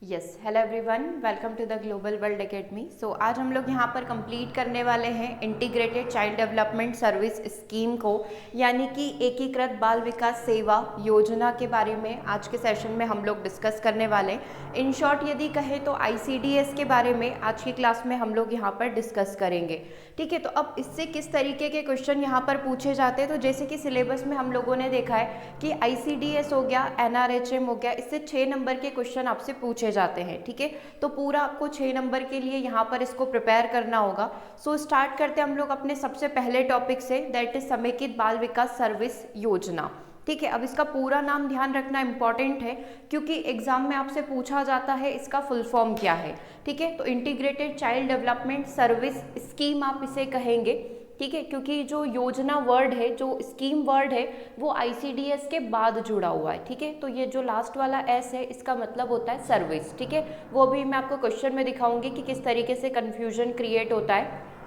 Yes, hello everyone, welcome to the global world academy. So आज हम लोग यहाँ पर कंप्लीट करने वाले हैं integrated child development service scheme को, यानी कि एकीकृत बाल विकास सेवा योजना के बारे में आज के सेशन में हम लोग डिस्कस करने वाले हैं। इन शॉर्ट यदि कहें तो आईसीडीएस के बारे में आज की क्लास में हम लोग यहाँ पर डिस्कस करेंगे। ठीक है, तो अब इससे किस तरीके के क्वेश्चन यहाँ पर पूछे जाते हैं, तो जैसे कि सिलेबस में हम लोगों ने देखा है कि आईसीडीएस हो गया, एनआरएचएम हो गया, इससे 6 नंबर के क्वेश्चन आपसे पूछे जाते हैं। ठीक है, तो पूरा आपको 6 नंबर के लिए यहाँ पर इसको प्रिपेयर करना होगा। सो स्टार्ट करते हैं हम लोग अपने सबसे पहले टॉपिक से, दैट इज समेकित बाल विकास सर्विस योजना। ठीक है, अब इसका पूरा नाम ध्यान रखना इंपॉर्टेंट है क्योंकि एग्जाम में आपसे पूछा जाता है इसका फुल फॉर्म क्या है। ठीक है, तो integrated child development service scheme आप इसे कहेंगे। ठीक है, क्योंकि जो योजना वर्ड है, जो स्कीम वर्ड है, वो आईसीडीएस के बाद जुड़ा हुआ है। ठीक है, तो ये जो लास्ट वाला एस है इसका मतलब होता है सर्विस। ठीक है, वो भी मैं आपको क्वेश्चन में दिखाऊंगी कि किस तरीके से कंफ्यूजन क्रिएट होता है।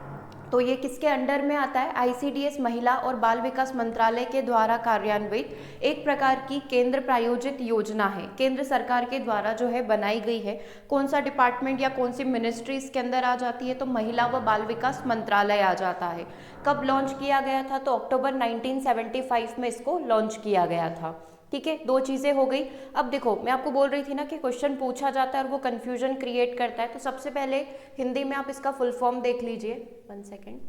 तो ये किसके अंडर में आता है? आईसीडीएस महिला और बाल विकास मंत्रालय के द्वारा कार्यान्वित एक प्रकार की केंद्र प्रायोजित योजना है, केंद्र सरकार के द्वारा जो है बनाई गई है। कौन सा डिपार्टमेंट या कौन सी मिनिस्ट्री इसके अंदर आ जाती है? तो महिला व बाल विकास मंत्रालय आ जाता है। कब लॉन्च किया गया था? तो अक्टूबर 1975 में इसको लॉन्च किया गया था। ठीक है, 2 चीज़ें हो गई। अब देखो, मैं आपको बोल रही थी ना कि क्वेश्चन पूछा जाता है और वो कन्फ्यूजन क्रिएट करता है, तो सबसे पहले हिंदी में आप इसका फुल फॉर्म देख लीजिए। 1 सेकेंड,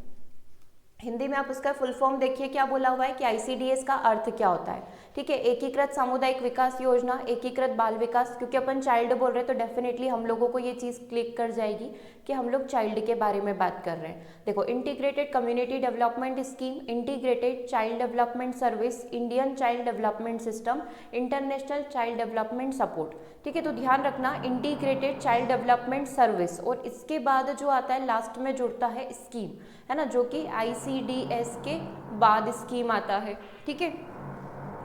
हिंदी में आप उसका फुल फॉर्म देखिए क्या बोला हुआ है कि आईसीडीएस का अर्थ क्या होता है। ठीक है, एकीकृत सामुदायिक विकास योजना, एकीकृत बाल विकास, क्योंकि अपन चाइल्ड बोल रहे हैं तो डेफिनेटली हम लोगों को ये चीज़ क्लिक कर जाएगी कि हम लोग चाइल्ड के बारे में बात कर रहे हैं। देखो, integrated community development scheme, integrated child development service, Indian child development system, international child development support. ठीक है, तो ध्यान रखना इंटीग्रेटेड चाइल्ड डेवलपमेंट सर्विस, और इसके बाद जो आता है लास्ट में जुड़ता है स्कीम, है ना, जो कि आईसीडीएस के बाद स्कीम आता है। ठीक है,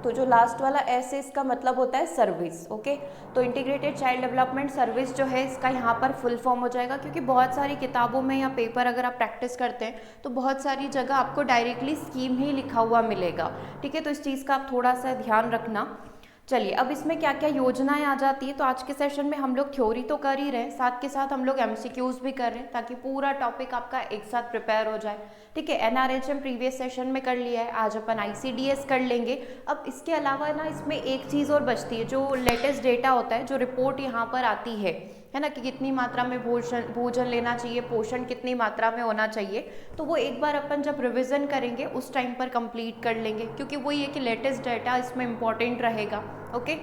तो जो लास्ट वाला एस है इसका मतलब होता है सर्विस। ओके, तो इंटीग्रेटेड चाइल्ड डेवलपमेंट सर्विस जो है इसका यहाँ पर फुल फॉर्म हो जाएगा, क्योंकि बहुत सारी किताबों में या पेपर अगर आप प्रैक्टिस करते हैं तो बहुत सारी जगह आपको डायरेक्टली स्कीम ही लिखा हुआ मिलेगा। ठीक है, तो इस चीज़ का आप थोड़ा सा ध्यान रखना। चलिए, अब इसमें क्या क्या योजनाएं आ जाती है, तो आज के सेशन में हम लोग थ्योरी तो कर ही रहे हैं, साथ के साथ हम लोग एमसीक्यूज भी कर रहे हैं ताकि पूरा टॉपिक आपका एक साथ प्रिपेयर हो जाए। ठीक है, एनआरएचएम प्रीवियस सेशन में कर लिया है, आज अपन आईसीडीएस कर लेंगे। अब इसके अलावा ना इसमें एक चीज़ और बचती है, जो लेटेस्ट डेटा होता है, जो रिपोर्ट यहाँ पर आती है ना, कि कितनी मात्रा में भोजन लेना चाहिए, पोषण कितनी मात्रा में होना चाहिए, तो वो एक बार अपन जब रिवीजन करेंगे उस टाइम पर कंप्लीट कर लेंगे, क्योंकि वही है कि लेटेस्ट डाटा इसमें इंपॉर्टेंट रहेगा। ओके,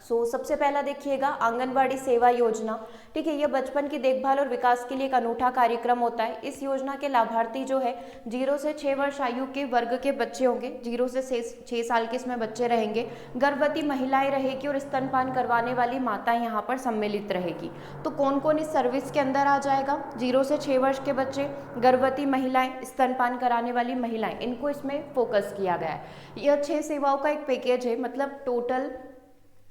सबसे पहला देखिएगा आंगनवाड़ी सेवा योजना। ठीक है, यह बचपन की देखभाल और विकास के लिए एक अनूठा कार्यक्रम होता है। इस योजना के लाभार्थी जो है 0 से 6 वर्ष आयु के वर्ग के बच्चे होंगे, 0 से 6 साल के इसमें बच्चे रहेंगे, गर्भवती महिलाएं रहेगी और स्तनपान करवाने वाली माताएं यहाँ पर सम्मिलित रहेगी। तो कौन कौन इस सर्विस के अंदर आ जाएगा? 0 से 6 वर्ष के बच्चे, गर्भवती महिलाएं, स्तनपान कराने वाली महिलाएं, इनको इसमें फोकस किया गया है। यह 6 सेवाओं का एक पैकेज है, मतलब टोटल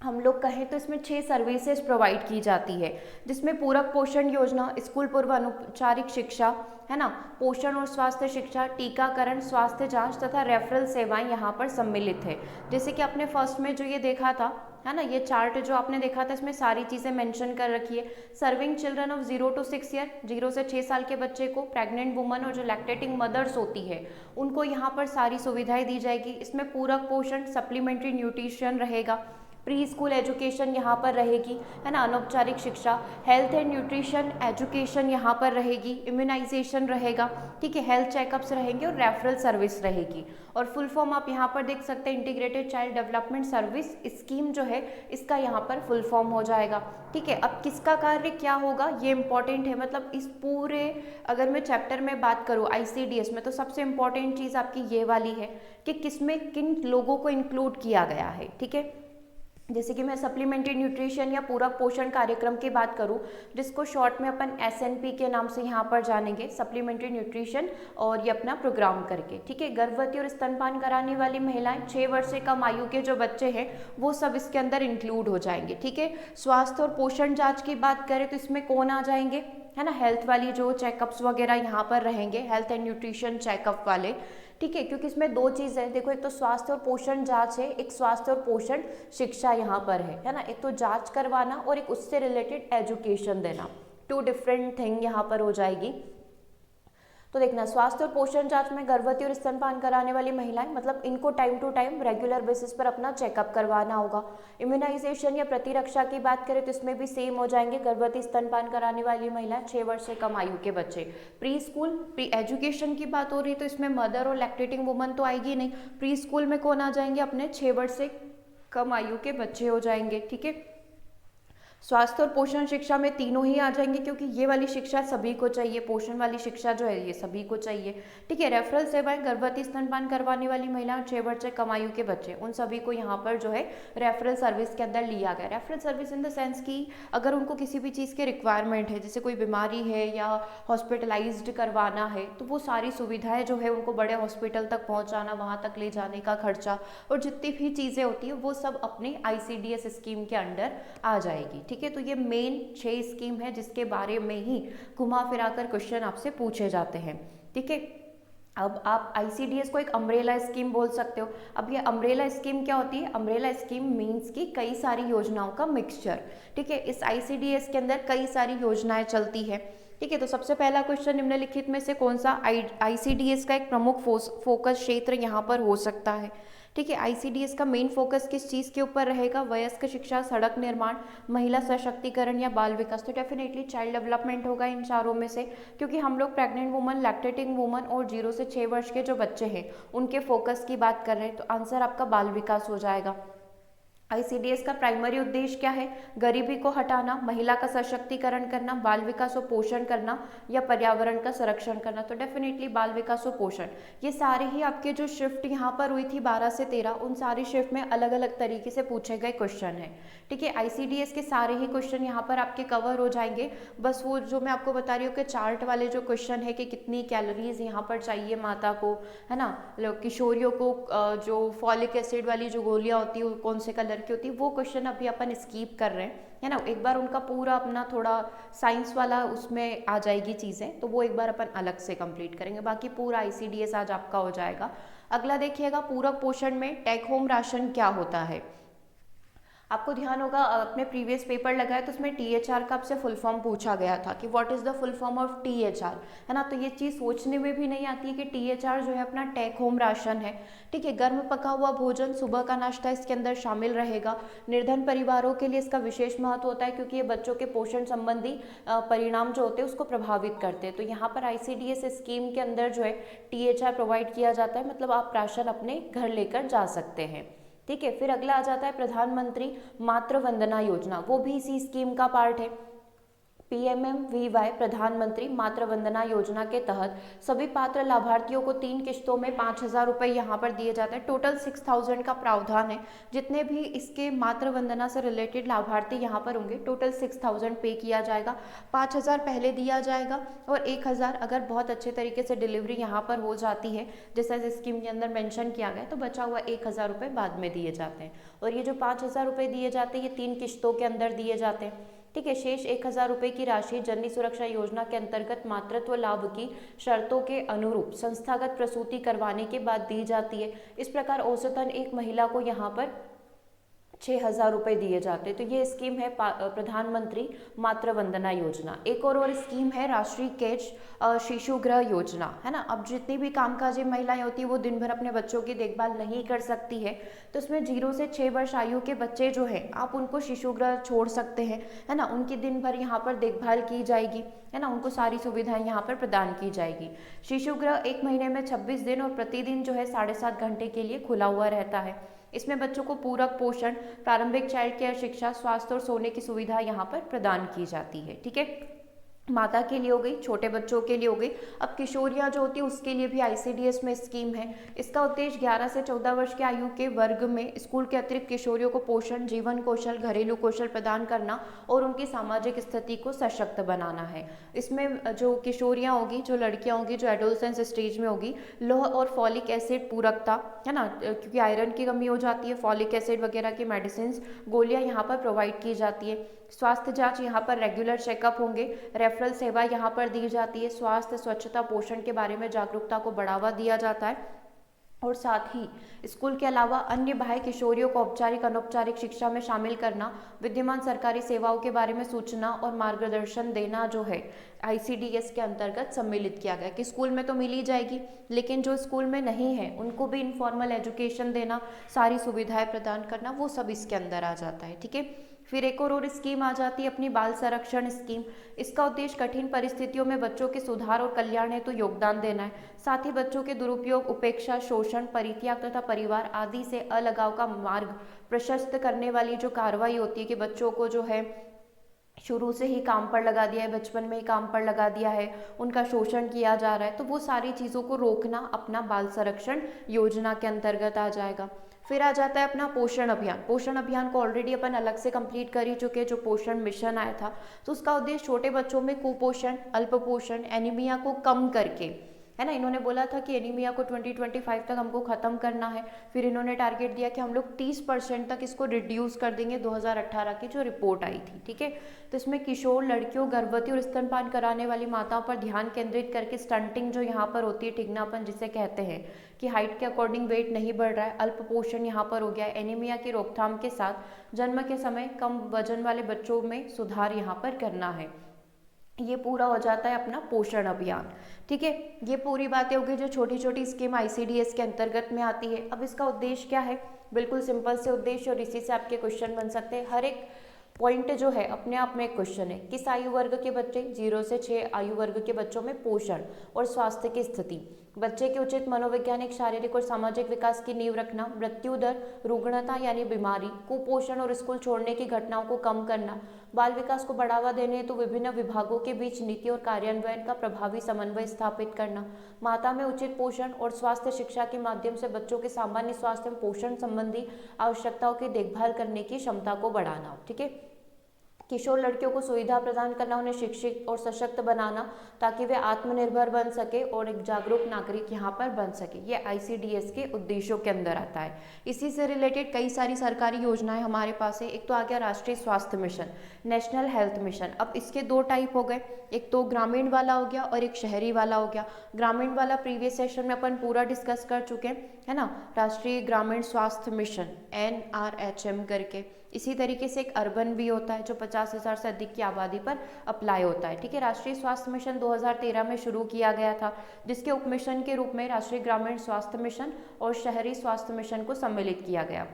हम लोग कहें तो इसमें 6 सर्विसेज प्रोवाइड की जाती है, जिसमें पूरक पोषण योजना, स्कूल पूर्व अनौपचारिक शिक्षा, है ना, पोषण और स्वास्थ्य शिक्षा, टीकाकरण, स्वास्थ्य जांच तथा रेफरल सेवाएं यहाँ पर सम्मिलित है। जैसे कि आपने फर्स्ट में जो ये देखा था, है ना, ये चार्ट जो आपने देखा था, इसमें सारी चीज़ें मेंशन कर रखी है। Serving children of 0 to 6 year, 0 से 6 साल के बच्चे को, प्रेग्नेंट वुमन और जो लैक्टेटिंग मदर्स होती है उनको यहाँ पर सारी सुविधाएं दी जाएगी। इसमें पूरक पोषण, सप्लीमेंट्री न्यूट्रिशन रहेगा, प्री स्कूल एजुकेशन यहाँ पर रहेगी, है ना, अनौपचारिक शिक्षा, हेल्थ एंड न्यूट्रिशन एजुकेशन यहाँ पर रहेगी, इम्यूनाइजेशन रहेगा। ठीक है, हेल्थ चेकअप्स रहेंगे और रेफरल सर्विस रहेगी। और फुल फॉर्म आप यहाँ पर देख सकते हैं, integrated child development service scheme जो है इसका यहाँ पर फुल फॉर्म हो जाएगा। ठीक है, अब किसका कार्य क्या होगा ये इंपॉर्टेंट है, मतलब इस पूरे अगर मैं चैप्टर में बात करूँ आईसीडीएस में, तो सबसे इंपॉर्टेंट चीज़ आपकी ये वाली है कि किसमें किन लोगों को इंक्लूड किया गया है। ठीक है, जैसे कि मैं सप्लीमेंट्री न्यूट्रिशन या पूरक पोषण कार्यक्रम की बात करूं, जिसको शॉर्ट में अपन एसएनपी के नाम से यहाँ पर जानेंगे, सप्लीमेंट्री न्यूट्रिशन, और ये अपना प्रोग्राम करके। ठीक है, गर्भवती और स्तनपान कराने वाली महिलाएं, 6 वर्ष से कम आयु के जो बच्चे हैं वो सब इसके अंदर इंक्लूड हो जाएंगे। ठीक है, स्वास्थ्य और पोषण जाँच की बात करें तो इसमें कौन आ जाएंगे, है ना, हेल्थ वाली जो चेकअप्स वगैरह यहाँ पर रहेंगे, हेल्थ एंड न्यूट्रिशन चेकअप वाले। ठीक है, क्योंकि इसमें दो चीज़ है। देखो, एक तो स्वास्थ्य और पोषण जांच है, एक स्वास्थ्य और पोषण शिक्षा यहाँ पर है ना। एक तो जांच करवाना और एक उससे रिलेटेड एजुकेशन देना, टू डिफरेंट थिंग यहाँ पर हो जाएगी। तो देखना, स्वास्थ्य और पोषण जांच में गर्भवती और स्तनपान कराने वाली महिलाएं, मतलब इनको time to time regular basis पर अपना चेकअप करवाना होगा। इम्यूनाइजेशन या प्रतिरक्षा की बात करें तो इसमें भी सेम हो जाएंगे। गर्भवती स्तनपान कराने वाली महिलाएं, 6 वर्ष से कम आयु के बच्चे। प्री स्कूल प्री एजुकेशन की बात हो रही है तो इसमें मदर और लैक्टेटिंग वुमन तो आएगी नहीं। प्री स्कूल में कौन आ जाएंगे? अपने 6 वर्ष से कम आयु के बच्चे हो जाएंगे। ठीक है, स्वास्थ्य और पोषण शिक्षा में तीनों ही आ जाएंगे, क्योंकि ये वाली शिक्षा सभी को चाहिए, पोषण वाली शिक्षा जो है ये सभी को चाहिए। ठीक है, रेफरल सेवाएं, गर्भवती स्तनपान करवाने वाली महिलाएं, 6 वर्ष से कम आयु के बच्चे, उन सभी को यहाँ पर जो है रेफरल सर्विस के अंदर लिया गया। Referral service in the sense कि अगर उनको किसी भी चीज़ की रिक्वायरमेंट है, जैसे कोई बीमारी है या हॉस्पिटलाइज्ड करवाना है, तो वो सारी सुविधाएं जो है उनको बड़े हॉस्पिटल तक पहुँचाना, वहाँ तक ले जाने का खर्चा और जितनी भी चीज़ें होती है वो सब अपनी ICDS स्कीम के अंडर आ जाएगी। ठीक है, तो ये मेन 6 स्कीम है जिसके बारे में ही घुमा फिरा कर क्वेश्चन आपसे पूछे जाते हैं। ठीक है, अब आप ICDS को एक अम्ब्रेला स्कीम बोल सकते हो। अब ये अम्ब्रेला स्कीम क्या होती है? अम्ब्रेला स्कीम मीन्स कि कई सारी योजनाओं का मिक्सचर। ठीक है, इस ICDS के अंदर कई सारी योजनाएं चलती है। ठीक है, तो सबसे पहला क्वेश्चन निम्नलिखित में से कौन सा ICDS का एक प्रमुख फोकस क्षेत्र यहाँ पर हो सकता है? ठीक है, ICDS का मेन फोकस किस चीज़ के ऊपर रहेगा? वयस्क शिक्षा, सड़क निर्माण, महिला सशक्तिकरण या बाल विकास। तो डेफिनेटली चाइल्ड डेवलपमेंट होगा इन चारों में से, क्योंकि हम लोग प्रेग्नेंट वुमन, लैक्टेटिंग वुमन और 0 से 6 वर्ष के जो बच्चे हैं उनके फोकस की बात कर रहे हैं, तो आंसर आपका बाल विकास हो जाएगा। ICDS का प्राइमरी उद्देश्य क्या है? गरीबी को हटाना, महिला का सशक्तिकरण करना, बाल विकास और पोषण करना या पर्यावरण का संरक्षण करना। तो डेफिनेटली बाल विकास और पोषण, ये सारे ही आपके जो शिफ्ट यहाँ पर हुई थी 12 से 13, उन सारी शिफ्ट में अलग अलग तरीके से पूछे गए क्वेश्चन हैं। ठीक है, ICDS के सारे ही क्वेश्चन यहाँ पर आपके कवर हो जाएंगे। बस वो जो मैं आपको बता रही हूँ कि चार्ट वाले जो क्वेश्चन है कि कितनी कैलोरीज यहाँ पर चाहिए माता को, है ना, किशोरियों को जो फॉलिक एसिड वाली जो गोलियाँ होती है कौन से कलर की होती है, वो क्वेश्चन अभी अपन स्कीप कर रहे हैं, है ना। एक बार उनका पूरा अपना थोड़ा साइंस वाला उसमें आ जाएगी चीज़ें, तो वो एक बार अपन अलग से कंप्लीट करेंगे। बाकी पूरा ICDS आज आपका हो जाएगा। अगला देखिएगा, पूरक पोषण में टेक होम राशन क्या होता है? आपको ध्यान होगा अपने प्रीवियस पेपर लगाया तो उसमें THR का आपसे फुल फॉर्म पूछा गया था कि what is the full form of THR, है ना। तो ये चीज़ सोचने में भी नहीं आती है कि THR जो है अपना टेक होम राशन है। ठीक है, गर्म पका हुआ भोजन, सुबह का नाश्ता इसके अंदर शामिल रहेगा। निर्धन परिवारों के लिए इसका विशेष महत्व होता है, क्योंकि ये बच्चों के पोषण संबंधी परिणाम जो होते हैं उसको प्रभावित करते हैं। तो यहाँ पर ICDS स्कीम के अंदर जो है THR प्रोवाइड किया जाता है, मतलब आप राशन अपने घर लेकर जा सकते हैं। ठीक है, फिर अगला आ जाता है प्रधानमंत्री मातृ वंदना योजना, वो भी इसी स्कीम का पार्ट है। PMMVY प्रधानमंत्री मातृ वंदना योजना के तहत सभी पात्र लाभार्थियों को 3 किश्तों में 5,000 रुपये यहाँ पर दिए जाते हैं। टोटल 6,000 का प्रावधान है। जितने भी इसके मातृ वंदना से रिलेटेड लाभार्थी यहाँ पर होंगे, टोटल 6,000 पे किया जाएगा। 5,000 पहले दिया जाएगा और 1,000 अगर बहुत अच्छे तरीके से डिलीवरी यहाँ पर हो जाती है, जैसा इस स्कीम के अंदर मेंशन किया गया, तो बचा हुआ 1,000 रुपये बाद में दिए जाते हैं। और ये जो 5,000 रुपये दिए जाते हैं ये 3 किश्तों के अंदर दिए जाते हैं। ठीक है, शेष 1,000 रुपये की राशि जननी सुरक्षा योजना के अंतर्गत मातृत्व लाभ की शर्तों के अनुरूप संस्थागत प्रसूति करवाने के बाद दी जाती है। इस प्रकार औसतन एक महिला को यहाँ पर 6,000 रुपये दिए जाते हैं। तो ये स्कीम है प्रधानमंत्री मातृ वंदना योजना। एक और स्कीम है राष्ट्रीय कैच शिशु गृह योजना, है ना। अब जितनी भी कामकाजी महिलाएं होती है वो दिन भर अपने बच्चों की देखभाल नहीं कर सकती है, तो इसमें 0 से 6 वर्ष आयु के बच्चे जो हैं आप उनको शिशु गृह छोड़ सकते हैं, है ना। उनकी दिन भर यहाँ पर देखभाल की जाएगी, है ना, उनको सारी सुविधाएं यहाँ पर प्रदान की जाएगी। शिशु गृह 1 महीने में 26 दिन और प्रतिदिन जो है 7.5 घंटे के लिए खुला हुआ रहता है। इसमें बच्चों को पूरक पोषण, प्रारंभिक चाइल्ड केयर शिक्षा, स्वास्थ्य और सोने की सुविधा यहाँ पर प्रदान की जाती है। ठीक है, माता के लिए हो गई, छोटे बच्चों के लिए हो गई। अब किशोरियाँ जो होती है उसके लिए भी ICDS में स्कीम है। इसका उद्देश्य 11 से 14 वर्ष के आयु के वर्ग में स्कूल के अतिरिक्त किशोरियों को पोषण, जीवन कौशल, घरेलू कौशल प्रदान करना और उनकी सामाजिक स्थिति को सशक्त बनाना है। इसमें जो किशोरियाँ होगी, जो लड़कियाँ होगी, जो एडोलसेंस स्टेज में होगी, लौह और फॉलिक एसिड पूरकता, है ना, क्योंकि आयरन की कमी हो जाती है, फॉलिक एसिड वगैरह की मेडिसिन गोलियाँ यहाँ पर प्रोवाइड की जाती है। स्वास्थ्य जांच यहाँ पर रेगुलर चेकअप होंगे। रेफरल सेवा यहाँ पर दी जाती है। स्वास्थ्य, स्वच्छता, पोषण के बारे में जागरूकता को बढ़ावा दिया जाता है। और साथ ही स्कूल के अलावा अन्य बाह्य किशोरियों को औपचारिक अनौपचारिक शिक्षा में शामिल करना, विद्यमान सरकारी सेवाओं के बारे में सूचना और मार्गदर्शन देना जो है आईसीडीएस के अंतर्गत सम्मिलित किया गया कि स्कूल में तो मिल ही जाएगी, लेकिन जो स्कूल में नहीं है उनको भी इनफॉर्मल एजुकेशन देना, सारी सुविधाएं प्रदान करना, वो सब इसके अंदर आ जाता है। ठीक है, फिर एक और स्कीम आ जाती है अपनी बाल संरक्षण स्कीम। इसका उद्देश्य कठिन परिस्थितियों में बच्चों के सुधार और कल्याण हेतु योगदान देना है। साथ ही बच्चों के दुरुपयोग, उपेक्षा, शोषण, परित्याग तथा परिवार आदि से अलगाव का मार्ग प्रशस्त करने वाली जो कार्रवाई होती है कि बच्चों को जो है शुरू से ही काम पर लगा दिया है, बचपन में ही काम पर लगा दिया है, उनका शोषण किया जा रहा है, तो वो सारी चीज़ों को रोकना अपना बाल संरक्षण योजना के अंतर्गत आ जाएगा। फिर आ जाता है अपना पोषण अभियान। पोषण अभियान को ऑलरेडी अपन अलग से कंप्लीट कर ही चुके हैं, जो पोषण मिशन आया था। तो उसका उद्देश्य छोटे बच्चों में कुपोषण, अल्पपोषण, एनीमिया को कम करके, है ना, इन्होंने बोला था कि एनीमिया को 2025 तक हमको ख़त्म करना है। फिर इन्होंने टारगेट दिया कि हम लोग 30% तक इसको रिड्यूस कर देंगे, 2018 की जो रिपोर्ट आई थी। ठीक है, तो इसमें किशोर लड़कियों, गर्भवती और स्तनपान कराने वाली माताओं पर ध्यान केंद्रित करके स्टंटिंग जो यहाँ पर होती है, ठिगनापन जिसे कहते हैं कि हाइट के अकॉर्डिंग वेट नहीं बढ़ रहा है, अल्पपोषण यहाँ पर हो गया है, एनीमिया की रोकथाम के साथ जन्म के समय कम वजन वाले बच्चों में सुधार यहाँ पर करना है। ये पूरा हो जाता है अपना पोषण अभियान। ठीक है, ये पूरी बातें होगी जो छोटी छोटी स्कीम आईसीडीएस के अंतर्गत में आती है। अब इसका उद्देश्य क्या है, बिल्कुल सिंपल से उद्देश्य, और इसी से आपके क्वेश्चन बन सकते हैं। हर एक पॉइंट जो है अपने आप में एक क्वेश्चन है। किस आयु वर्ग के बच्चे, 0 से 6 आयु वर्ग के बच्चों में पोषण और स्वास्थ्य की स्थिति, बच्चे के उचित मनोवैज्ञानिक, शारीरिक और सामाजिक विकास की नींव रखना, मृत्यु दर, रुग्णता यानी बीमारी, कुपोषण और स्कूल छोड़ने की घटनाओं को कम करना, बाल विकास को बढ़ावा देने हेतु विभिन्न विभागों के बीच नीति और कार्यान्वयन का प्रभावी समन्वय स्थापित करना, माता में उचित पोषण और स्वास्थ्य शिक्षा के माध्यम से बच्चों के सामान्य स्वास्थ्य में पोषण संबंधी आवश्यकताओं की देखभाल करने की क्षमता को बढ़ाना। ठीक है, किशोर लड़कियों को सुविधा प्रदान करना, उन्हें शिक्षित और सशक्त बनाना ताकि वे आत्मनिर्भर बन सके और एक जागरूक नागरिक यहाँ पर बन सके। ये आईसीडीएस के उद्देश्यों के अंदर आता है। इसी से रिलेटेड कई सारी सरकारी योजनाएं हमारे पास है। एक तो आ गया राष्ट्रीय स्वास्थ्य मिशन, नेशनल हेल्थ मिशन। अब इसके दो टाइप हो गए, एक तो ग्रामीण वाला हो गया और एक शहरी वाला हो गया। ग्रामीण वाला प्रीवियस सेशन में अपन पूरा डिस्कस कर चुके हैं, है ना, राष्ट्रीय ग्रामीण स्वास्थ्य मिशन NRHM करके। इसी तरीके से एक अर्बन भी होता है जो 50,000 से अधिक की आबादी पर अप्लाई होता है। ठीक है, राष्ट्रीय स्वास्थ्य मिशन 2013 में शुरू किया गया था, जिसके उपमिशन के रूप में राष्ट्रीय ग्रामीण स्वास्थ्य मिशन और शहरी स्वास्थ्य मिशन को सम्मिलित किया गया।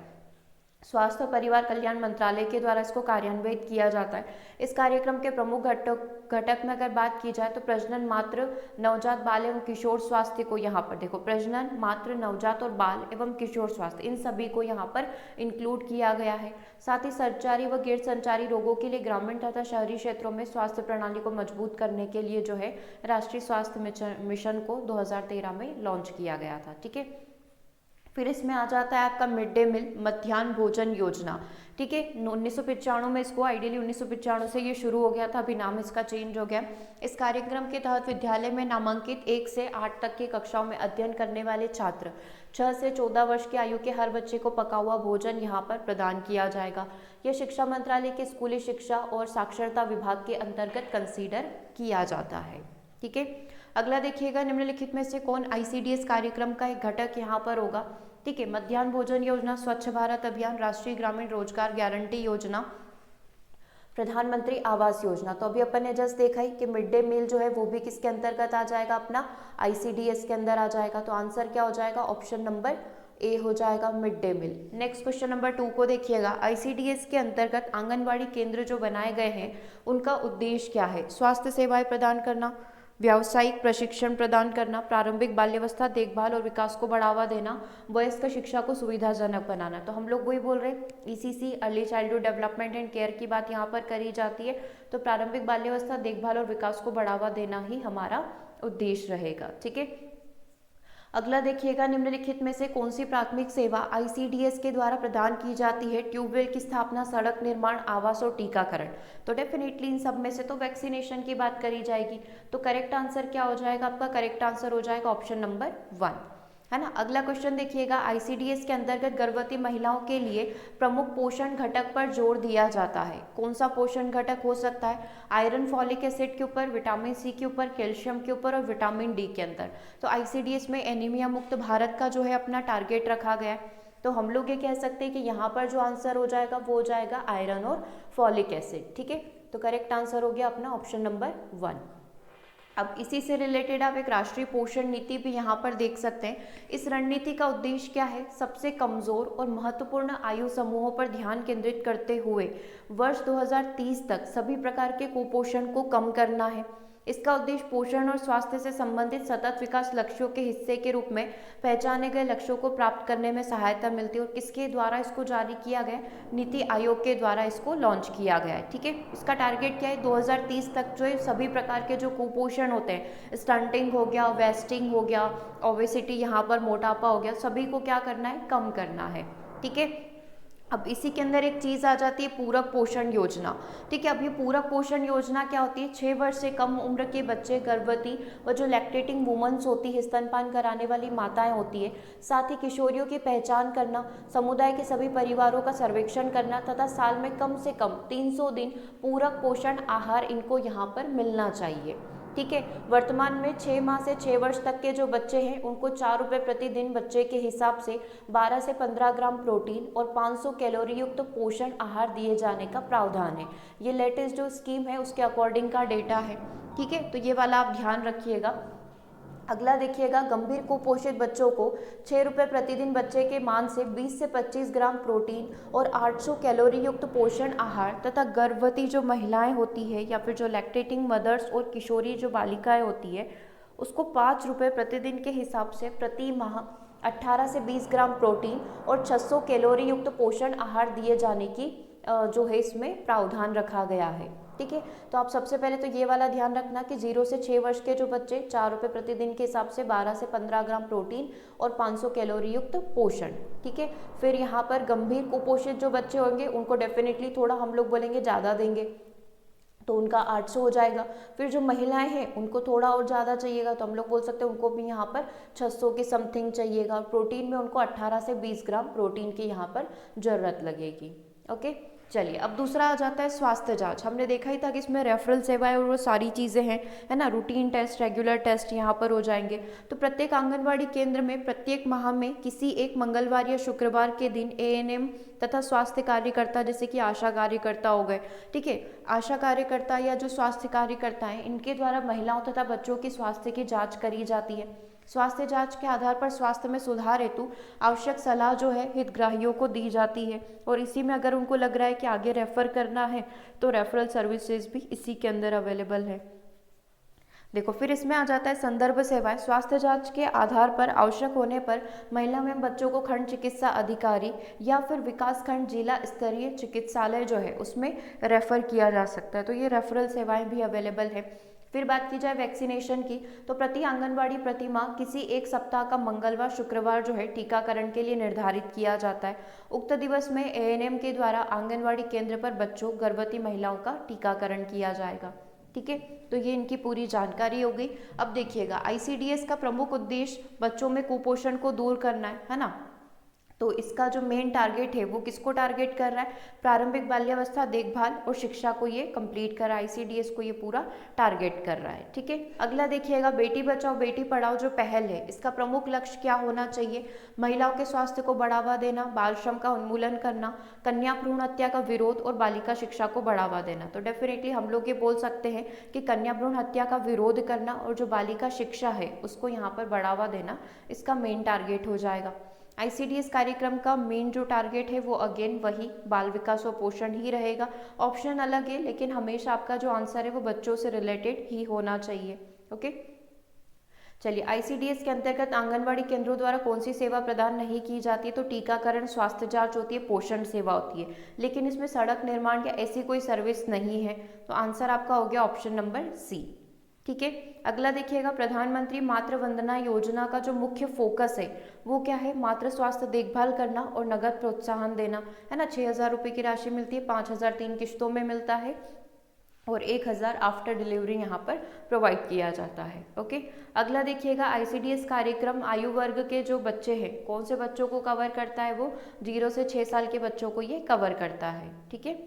स्वास्थ्य और परिवार कल्याण मंत्रालय के द्वारा इसको कार्यान्वित किया जाता है। इस कार्यक्रम के प्रमुख घटक में अगर बात की जाए तो प्रजनन, मातृ, नवजात, बाल एवं किशोर स्वास्थ्य को यहाँ पर देखो, प्रजनन, मातृ, नवजात और बाल एवं किशोर स्वास्थ्य, इन सभी को यहाँ पर इंक्लूड किया गया है। साथ ही संचारी व गैर संचारी रोगों के लिए ग्रामीण तथा शहरी क्षेत्रों में स्वास्थ्य प्रणाली को मजबूत करने के लिए जो है राष्ट्रीय स्वास्थ्य मिशन को 2013 में लॉन्च किया गया था। ठीक है, फिर इसमें आ जाता है आपका मिड डे मील, मध्याह्न भोजन योजना। ठीक है, 1995 में इसको, आइडियली 1995 से ये शुरू हो गया था, अभी नाम इसका चेंज हो गया। इस कार्यक्रम के तहत विद्यालय में नामांकित 1 से 8 तक की कक्षाओं में अध्ययन करने वाले छात्र 6 से 14 वर्ष की आयु के हर बच्चे को पका हुआ भोजन यहाँ पर प्रदान किया जाएगा। यह शिक्षा मंत्रालय के स्कूली शिक्षा और साक्षरता विभाग के अंतर्गत कंसीडर किया जाता है। ठीक है, अगला देखिएगा, निम्नलिखित में से कौन आईसीडीएस कार्यक्रम का एक घटक यहाँ पर होगा। ठीक है, मध्याह्न भोजन योजना, स्वच्छ भारत अभियान, राष्ट्रीय ग्रामीण रोजगार गारंटी योजना, प्रधानमंत्री आवास योजना। तो अभी अपन ने जस्ट देखा ही कि मिड डे मील जो है वो भी किसके अंतर्गत आ जाएगा, अपना आईसीडीएस के अंदर आ जाएगा। तो आंसर क्या हो जाएगा, ऑप्शन नंबर ए हो जाएगा, mid day meal. Next question number 2 को देखिएगा, आईसीडीएस के अंतर्गत आंगनबाड़ी केंद्र जो बनाए गए हैं उनका उद्देश्य क्या है। स्वास्थ्य सेवाएं प्रदान करना, व्यावसायिक प्रशिक्षण प्रदान करना, प्रारंभिक बाल्यावस्था देखभाल और विकास को बढ़ावा देना, वयस्क शिक्षा को सुविधाजनक बनाना। तो हम लोग वही बोल रहे हैं, ECC, early childhood development and care की बात यहाँ पर करी जाती है। तो प्रारंभिक बाल्यावस्था देखभाल और विकास को बढ़ावा देना ही हमारा उद्देश्य रहेगा। ठीक है, अगला देखिएगा, निम्नलिखित में से कौन सी प्राथमिक सेवा आईसीडीएस के द्वारा प्रदान की जाती है। ट्यूबवेल की स्थापना, सड़क निर्माण, आवास और टीकाकरण। तो डेफिनेटली इन सब में से तो वैक्सीनेशन की बात करी जाएगी। तो करेक्ट आंसर क्या हो जाएगा आपका, करेक्ट आंसर हो जाएगा ऑप्शन नंबर 1। है ना। अगला क्वेश्चन देखिएगा, आईसीडीएस के अंतर्गत गर्भवती महिलाओं के लिए प्रमुख पोषण घटक पर जोर दिया जाता है। कौन सा पोषण घटक हो सकता है? आयरन, फॉलिक एसिड के ऊपर, विटामिन सी के ऊपर, कैल्शियम के ऊपर और विटामिन डी के अंदर। तो आईसीडीएस में एनीमिया मुक्त भारत का जो है अपना टारगेट रखा गया है, तो हम लोग ये कह सकते हैं कि यहाँ पर जो आंसर हो जाएगा वो हो जाएगा आयरन और फॉलिक एसिड। ठीक है, तो करेक्ट आंसर हो गया अपना ऑप्शन नंबर 1। अब इसी से रिलेटेड आप एक राष्ट्रीय पोषण नीति भी यहाँ पर देख सकते हैं। इस रणनीति का उद्देश्य क्या है? सबसे कमजोर और महत्वपूर्ण आयु समूहों पर ध्यान केंद्रित करते हुए वर्ष 2030 तक सभी प्रकार के कुपोषण को कम करना है। इसका उद्देश्य पोषण और स्वास्थ्य से संबंधित सतत विकास लक्ष्यों के हिस्से के रूप में पहचाने गए लक्ष्यों को प्राप्त करने में सहायता मिलती है। और किसके द्वारा इसको जारी किया गया? नीति आयोग के द्वारा इसको लॉन्च किया गया है। ठीक है, इसका टारगेट क्या है? 2030 तक जो है सभी प्रकार के जो कुपोषण होते हैं, स्टंटिंग हो गया, वेस्टिंग हो गया, ओबेसिटी, यहाँ पर मोटापा हो गया, सभी को क्या करना है? कम करना है। ठीक है, अब इसी के अंदर एक चीज़ आ जाती है पूरक पोषण योजना। ठीक है, अब ये पूरक पोषण योजना क्या होती है? 6 वर्ष से कम उम्र के बच्चे, गर्भवती व जो लैक्टेटिंग वुमेन्स होती है, स्तनपान कराने वाली माताएं होती है, साथ ही किशोरियों की पहचान करना, समुदाय के सभी परिवारों का सर्वेक्षण करना तथा साल में कम से कम 300 दिन पूरक पोषण आहार इनको यहाँ पर मिलना चाहिए। ठीक है, वर्तमान में 6 माह से 6 वर्ष तक के जो बच्चे हैं उनको 4 रुपये प्रतिदिन बच्चे के हिसाब से 12 से 15 ग्राम प्रोटीन और 500 कैलोरी युक्त पोषण आहार दिए जाने का प्रावधान है। ये लेटेस्ट जो स्कीम है उसके अकॉर्डिंग का डेटा है। ठीक है, तो ये वाला आप ध्यान रखिएगा। अगला देखिएगा, गंभीर कुपोषित बच्चों को 6 रुपये प्रतिदिन बच्चे के मान से 20 से 25 ग्राम प्रोटीन और 800 कैलोरी युक्त पोषण आहार तथा गर्भवती जो महिलाएं होती है या फिर जो लैक्टेटिंग मदर्स और किशोरी जो बालिकाएं होती है उसको 5 रुपये प्रतिदिन के हिसाब से प्रति माह 18 से 20 ग्राम प्रोटीन और 600 कैलोरी युक्त पोषण आहार दिए जाने की जो है इसमें प्रावधान रखा गया है। ठीक है, तो आप सबसे पहले तो ये वाला ध्यान रखना कि 0 से 6 वर्ष के जो बच्चे 4 रुपये प्रतिदिन के हिसाब से 12 से 15 ग्राम प्रोटीन और 500 कैलोरी युक्त पोषण। ठीक है, फिर यहाँ पर गंभीर कुपोषित जो बच्चे होंगे उनको डेफिनेटली थोड़ा हम लोग बोलेंगे ज़्यादा देंगे, तो उनका 800 हो जाएगा। फिर जो महिलाएं हैं उनको थोड़ा और ज़्यादा चाहिएगा, तो हम लोग बोल सकते हैं उनको भी यहाँ पर 600 की समथिंग चाहिएगा। प्रोटीन में उनको 18 से 20 ग्राम प्रोटीन की यहाँ पर ज़रूरत लगेगी। ओके, चलिए अब दूसरा आ जाता है स्वास्थ्य जांच। हमने देखा ही था कि इसमें रेफरल सेवाएं और वो सारी चीज़ें हैं, है ना। रूटीन टेस्ट, रेगुलर टेस्ट यहाँ पर हो जाएंगे। तो प्रत्येक आंगनवाड़ी केंद्र में प्रत्येक माह में किसी एक मंगलवार या शुक्रवार के दिन एएनएम तथा स्वास्थ्य कार्यकर्ता, जैसे कि आशा कार्यकर्ता हो गए, ठीक है, आशा कार्यकर्ता या जो स्वास्थ्य कार्यकर्ता हैं इनके द्वारा महिलाओं तथा बच्चों की स्वास्थ्य की जाँच करी जाती है। स्वास्थ्य जांच के आधार पर स्वास्थ्य में सुधार हेतु आवश्यक सलाह जो है हितग्राहियों को दी जाती है, और इसी में अगर उनको लग रहा है कि आगे रेफर करना है तो रेफरल सर्विसेज भी इसी के अंदर अवेलेबल है। देखो, फिर इसमें आ जाता है संदर्भ सेवाएं। स्वास्थ्य जांच के आधार पर आवश्यक होने पर महिला एवं बच्चों को खंड चिकित्सा अधिकारी या फिर विकास खंड जिला स्तरीय चिकित्सालय जो है उसमें रेफर किया जा सकता है। तो ये रेफरल सेवाएं भी अवेलेबल है। फिर बात की जाए वैक्सीनेशन की, तो प्रति आंगनबाड़ी प्रति माह किसी एक सप्ताह का मंगलवार शुक्रवार जो है टीकाकरण के लिए निर्धारित किया जाता है। उक्त दिवस में एएनएम के द्वारा आंगनबाड़ी केंद्र पर बच्चों, गर्भवती महिलाओं का टीकाकरण किया जाएगा। ठीक है, तो ये इनकी पूरी जानकारी हो गई। अब देखिएगा, आईसीडीएस का प्रमुख उद्देश्य बच्चों में कुपोषण को दूर करना है ना। तो इसका जो मेन टारगेट है वो किसको टारगेट कर रहा है? प्रारंभिक बाल्यावस्था देखभाल और शिक्षा को ये कंप्लीट कर रहा है। आईसीडीएस को ये पूरा टारगेट कर रहा है। ठीक है, अगला देखिएगा, बेटी बचाओ बेटी पढ़ाओ जो पहल है इसका प्रमुख लक्ष्य क्या होना चाहिए? महिलाओं के स्वास्थ्य को बढ़ावा देना, बाल श्रम का उन्मूलन करना, कन्या भ्रूण हत्या का विरोध और बालिका शिक्षा को बढ़ावा देना। तो डेफिनेटली हम लोग ये बोल सकते हैं कि कन्या भ्रूण हत्या का विरोध करना और जो बालिका शिक्षा है उसको यहाँ पर बढ़ावा देना इसका मेन टारगेट हो जाएगा। आईसीडीएस कार्यक्रम का मेन जो टारगेट है वो अगेन वही बाल विकास और पोषण ही रहेगा। ऑप्शन अलग है लेकिन हमेशा आपका जो आंसर है वो बच्चों से रिलेटेड ही होना चाहिए। ओके, चलिए, आईसीडीएस के अंतर्गत आंगनवाड़ी केंद्रों द्वारा कौन सी सेवा प्रदान नहीं की जाती है? तो टीकाकरण, स्वास्थ्य जांच होती है, पोषण सेवा होती है, लेकिन इसमें सड़क निर्माण या ऐसी कोई सर्विस नहीं है। तो आंसर आपका हो गया ऑप्शन नंबर सी। ठीक है, अगला देखिएगा, प्रधानमंत्री मातृ वंदना योजना का जो मुख्य फोकस है वो क्या है? मातृ स्वास्थ्य देखभाल करना और नगद प्रोत्साहन देना, है ना। 6,000 रुपये की राशि मिलती है, 5,000 3 किश्तों में मिलता है। और 1000 आफ्टर डिलीवरी यहाँ पर प्रोवाइड किया जाता है। ओके, अगला देखिएगा आईसीडीएस कार्यक्रम आयु वर्ग के जो बच्चे हैं, कौन से बच्चों को कवर करता है, वो 0 से 6 साल के बच्चों को ये कवर करता है। ठीक है,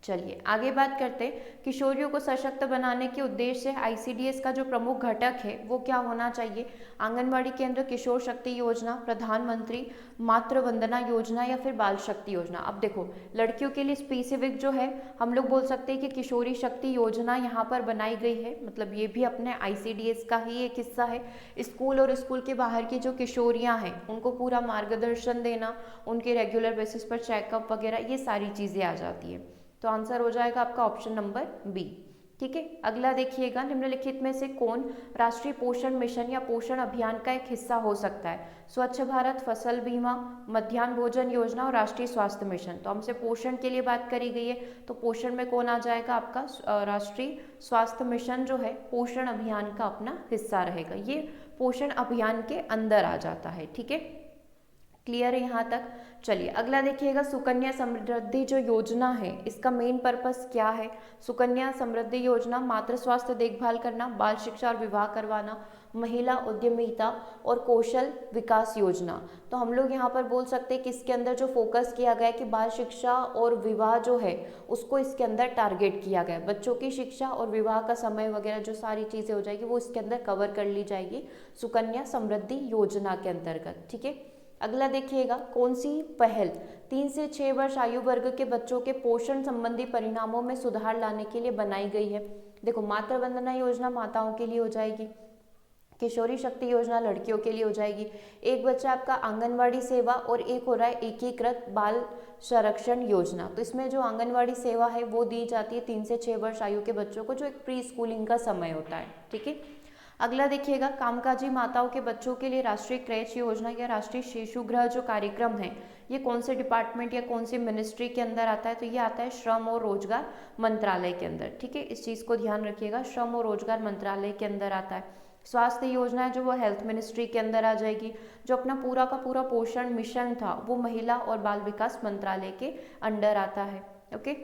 चलिए आगे बात करते हैं। किशोरियों को सशक्त बनाने के उद्देश्य से आईसीडीएस का जो प्रमुख घटक है वो क्या होना चाहिए? आंगनवाड़ी केंद्र, किशोर शक्ति योजना, प्रधानमंत्री मातृ वंदना योजना या फिर बाल शक्ति योजना। अब देखो, लड़कियों के लिए स्पेसिफिक जो है हम लोग बोल सकते हैं कि किशोरी शक्ति योजना यहाँ पर बनाई गई है, मतलब ये भी अपने आईसीडीएस का ही एक हिस्सा है। स्कूल और स्कूल के बाहर की जो किशोरियाँ हैं उनको पूरा मार्गदर्शन देना, उनके रेगुलर बेसिस पर चेकअप वगैरह, ये सारी चीज़ें आ जाती है। तो आंसर हो जाएगा आपका ऑप्शन नंबर बी। ठीक है, अगला देखिएगा, निम्नलिखित में से कौन राष्ट्रीय पोषण मिशन या पोषण अभियान का एक हिस्सा हो सकता है? स्वच्छ भारत, फसल बीमा, मध्याह्न भोजन योजना और राष्ट्रीय स्वास्थ्य मिशन। तो हमसे पोषण के लिए बात करी गई है, तो पोषण में कौन आ जाएगा? आपका राष्ट्रीय स्वास्थ्य मिशन जो है पोषण अभियान का अपना हिस्सा रहेगा, ये पोषण अभियान के अंदर आ जाता है। ठीक है, क्लियर है यहाँ तक? चलिए अगला देखिएगा, सुकन्या समृद्धि जो योजना है इसका मेन पर्पस क्या है? सुकन्या समृद्धि योजना मातृ स्वास्थ्य देखभाल करना, बाल शिक्षा और विवाह करवाना, महिला उद्यमिता और कौशल विकास योजना। तो हम लोग यहाँ पर बोल सकते हैं कि इसके अंदर जो फोकस किया गया है कि बाल शिक्षा और विवाह जो है उसको इसके अंदर टारगेट किया गया है। बच्चों की शिक्षा और विवाह का समय वगैरह जो सारी चीज़ें हो जाएगी वो इसके अंदर कवर कर ली जाएगी सुकन्या समृद्धि योजना के अंतर्गत। ठीक है, अगला देखिएगा, कौन सी पहल 3 से 6 वर्ष आयु वर्ग के बच्चों के पोषण संबंधी परिणामों में सुधार लाने के लिए बनाई गई है? देखो, मातृ वंदना योजना माताओं के लिए हो जाएगी, किशोरी शक्ति योजना लड़कियों के लिए हो जाएगी, एक बच्चा आपका आंगनवाड़ी सेवा, और एक हो रहा है एकीकृत बाल संरक्षण योजना। तो इसमें जो आंगनवाड़ी सेवा है वो दी जाती है 3 से 6 वर्ष आयु के बच्चों को, जो एक प्री स्कूलिंग का समय होता है। ठीक है, अगला देखिएगा, कामकाजी माताओं के बच्चों के लिए राष्ट्रीय क्रेच योजना या राष्ट्रीय शिशु गृह जो कार्यक्रम है ये कौन से डिपार्टमेंट या कौन सी मिनिस्ट्री के अंदर आता है? तो ये आता है श्रम और रोजगार मंत्रालय के अंदर। ठीक है, इस चीज़ को ध्यान रखिएगा, श्रम और रोजगार मंत्रालय के अंदर आता है। स्वास्थ्य योजना है जो वो हेल्थ मिनिस्ट्री के अंदर आ जाएगी। जो अपना पूरा का पूरा पोषण मिशन था वो महिला और बाल विकास मंत्रालय के अंडर आता है। ओके,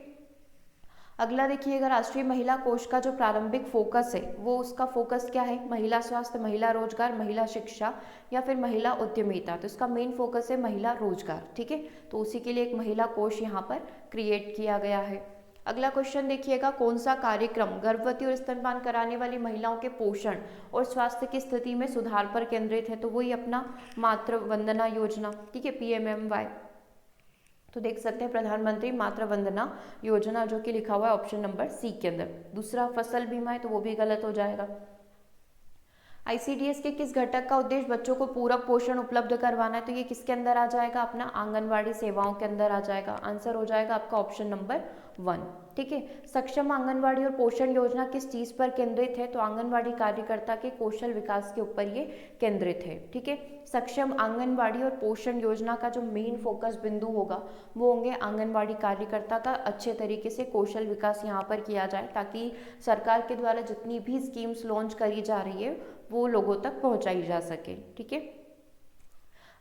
अगला देखिएगा, राष्ट्रीय महिला कोष का जो प्रारंभिक फोकस है वो उसका फोकस क्या है? महिला स्वास्थ्य, महिला रोजगार, महिला शिक्षा या फिर महिला उद्यमिता। तो इसका मेन फोकस है महिला रोजगार। ठीक है, तो उसी के लिए एक महिला कोष यहाँ पर क्रिएट किया गया है। अगला क्वेश्चन देखिएगा, कौन सा कार्यक्रम गर्भवती और स्तनपान कराने वाली महिलाओं के पोषण और स्वास्थ्य की स्थिति में सुधार पर केंद्रित है? तो वही अपना मातृ वंदना योजना। ठीक है, PMMY। तो देख सकते हैं प्रधानमंत्री मातृ वंदना योजना, जो कि लिखा हुआ है ऑप्शन नंबर सी के अंदर। दूसरा फसल बीमा है तो वो भी गलत हो जाएगा। आईसीडीएस के किस घटक का उद्देश्य बच्चों को पूरक पोषण उपलब्ध करवाना है? तो ये किसके अंदर आ जाएगा? अपना आंगनवाड़ी सेवाओं के अंदर आ जाएगा। आंसर हो जाएगा आपका ऑप्शन नंबर 1। ठीक है, सक्षम आंगनवाड़ी और पोषण योजना किस चीज़ पर केंद्रित है? तो आंगनवाड़ी कार्यकर्ता के कौशल विकास के ऊपर ये केंद्रित है। ठीक है, सक्षम आंगनवाड़ी और पोषण योजना का जो मेन फोकस बिंदु होगा वो होंगे आंगनवाड़ी कार्यकर्ता का अच्छे तरीके से कौशल विकास यहाँ पर किया जाए, ताकि सरकार के द्वारा जितनी भी स्कीम्स लॉन्च करी जा रही है वो लोगों तक पहुँचाई जा सके। ठीक है,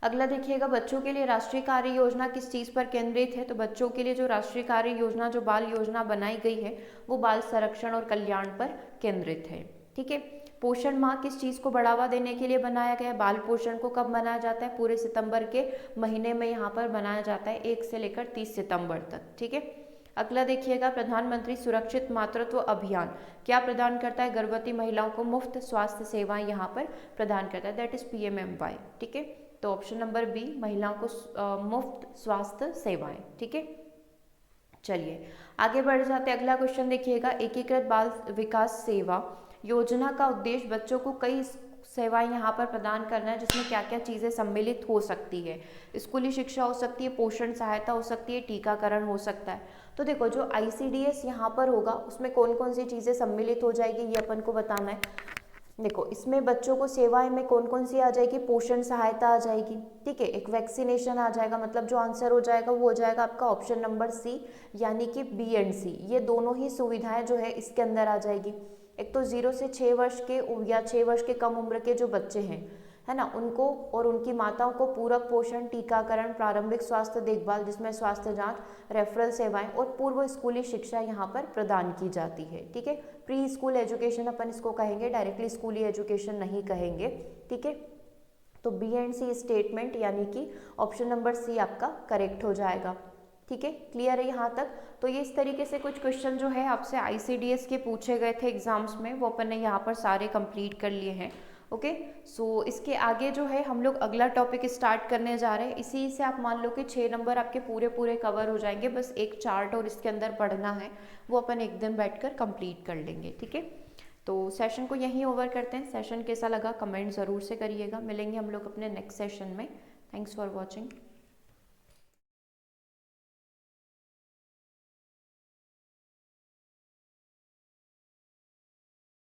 अगला देखिएगा, बच्चों के लिए राष्ट्रीय कार्य योजना किस चीज़ पर केंद्रित है? तो बच्चों के लिए जो राष्ट्रीय कार्य योजना जो बाल योजना बनाई गई है वो बाल संरक्षण और कल्याण पर केंद्रित है। ठीक है, पोषण माह किस चीज़ को बढ़ावा देने के लिए बनाया गया है? बाल पोषण को कब मनाया जाता है? पूरे सितंबर के महीने में यहाँ पर मनाया जाता है, 1 से लेकर 30 सितंबर तक। ठीक है, अगला देखिएगा, प्रधानमंत्री सुरक्षित मातृत्व अभियान क्या प्रदान करता है? गर्भवती महिलाओं को मुफ्त स्वास्थ्य सेवाएं यहाँ पर प्रदान करता है, दैट इज PMMY। ठीक है, तो ऑप्शन नंबर बी, महिलाओं को मुफ्त स्वास्थ्य सेवाएं। ठीक है, चलिए आगे बढ़ जाते हैं। अगला क्वेश्चन देखिएगा, एकीकृत बाल विकास सेवा योजना का उद्देश्य बच्चों को कई सेवाएं यहाँ पर प्रदान करना है, जिसमें क्या क्या चीज़ें सम्मिलित हो सकती है? स्कूली शिक्षा हो सकती है, पोषण सहायता हो सकती है, टीकाकरण हो सकता है। तो देखो, जो आईसीडीएस यहाँ पर होगा उसमें कौन कौन सी चीज़ें सम्मिलित हो जाएगी ये अपन को बताना है। देखो, इसमें बच्चों को सेवाएं में कौन कौन सी आ जाएगी? पोषण सहायता आ जाएगी। ठीक है, एक वैक्सीनेशन आ जाएगा, मतलब जो आंसर हो जाएगा वो हो जाएगा आपका ऑप्शन नंबर सी, यानी कि B एंड C। ये दोनों ही सुविधाएं जो है इसके अंदर आ जाएगी। एक तो 0 से 6 वर्ष के या 6 वर्ष के कम उम्र के जो बच्चे हैं, है ना, उनको और उनकी माताओं को पूरक पोषण, टीकाकरण, प्रारंभिक स्वास्थ्य देखभाल जिसमें स्वास्थ्य जांच, रेफरल सेवाएं और पूर्व स्कूली शिक्षा यहाँ पर प्रदान की जाती है। ठीक है, प्री स्कूल एजुकेशन अपन इसको कहेंगे, डायरेक्टली स्कूली एजुकेशन नहीं कहेंगे। ठीक है, तो बी एंड सी स्टेटमेंट यानी कि ऑप्शन नंबर सी आपका करेक्ट हो जाएगा। ठीक है, क्लियर है यहाँ तक। तो ये इस तरीके से कुछ क्वेश्चन जो है आपसे आईसीडीएस के पूछे गए थे एग्जाम्स में, वो अपन ने यहाँ पर सारे कंप्लीट कर लिए हैं। ओके, सो इसके आगे जो है हम लोग अगला टॉपिक स्टार्ट करने जा रहे हैं। इसी से आप मान लो कि 6 नंबर आपके पूरे पूरे कवर हो जाएंगे, बस एक चार्ट और इसके अंदर पढ़ना है, वो अपन एक दिन बैठकर कंप्लीट कर लेंगे। ठीक है, तो सेशन को यहीं ओवर करते हैं। सेशन कैसा लगा कमेंट ज़रूर से करिएगा। मिलेंगे हम लोग अपने नेक्स्ट सेशन में। Thanks for watching.